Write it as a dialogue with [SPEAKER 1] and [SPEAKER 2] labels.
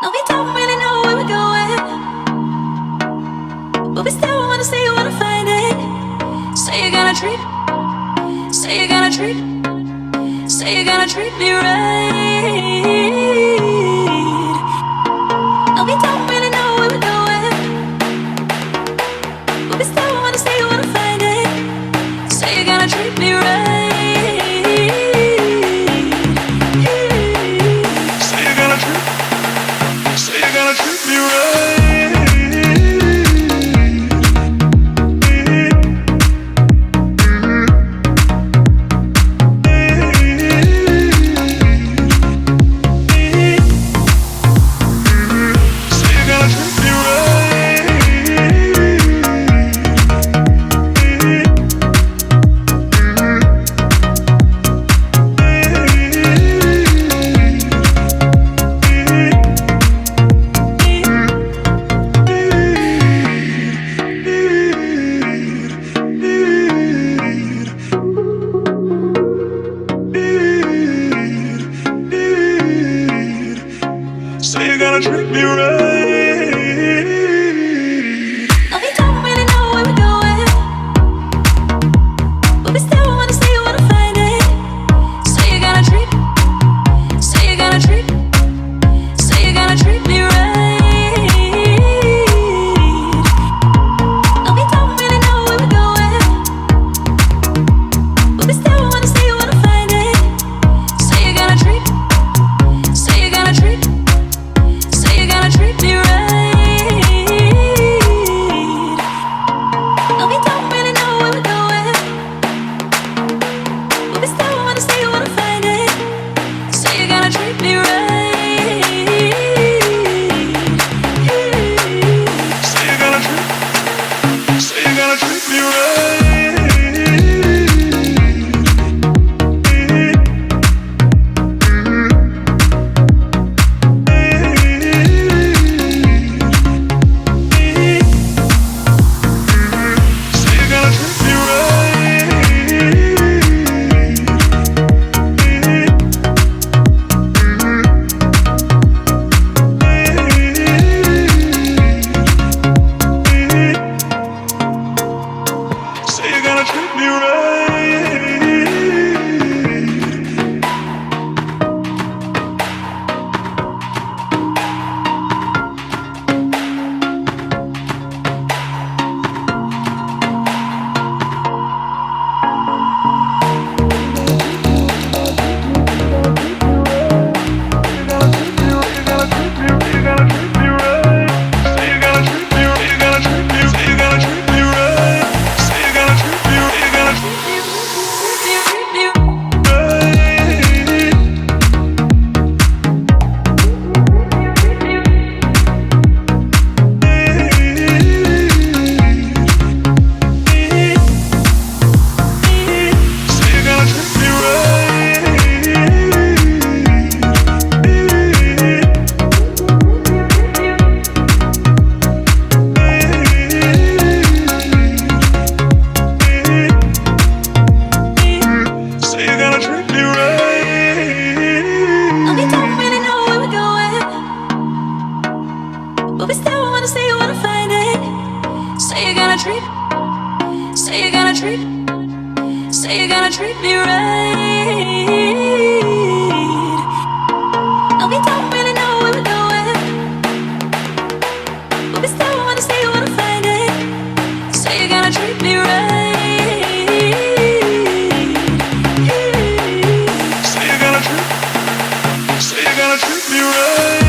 [SPEAKER 1] No, we don't really know where we're going, but we still wanna say you wanna find it. Say you're gonna treat, say you're gonna treat, say you're gonna treat me right. No, we don't really know where we're going, but we still wanna say you wanna find it. Say you're gonna treat me right. Treat me right. Treat me right. No, we don't really know where we're going, but we still wanna say you wanna find it. Say you're gonna treat, say you're gonna treat, say you're gonna treat me right. No, we don't really know where we're going, but we still wanna say you wanna find it. Say you're gonna treat, say you're gonna treat. You're gonna treat me right. No, we don't really know where we're going, but we still wanna say you wanna find it. Say you're gonna treat me right. Say you're gonna treat, say you're gonna treat me right. But we still wanna say you wanna find it. Say you're gonna treat, say you're gonna treat, say you're gonna treat me right. No, we don't really know where we're going, but we still wanna say you wanna find it. Say you're gonna treat me right. Say you're gonna treat, say you're gonna treat me right.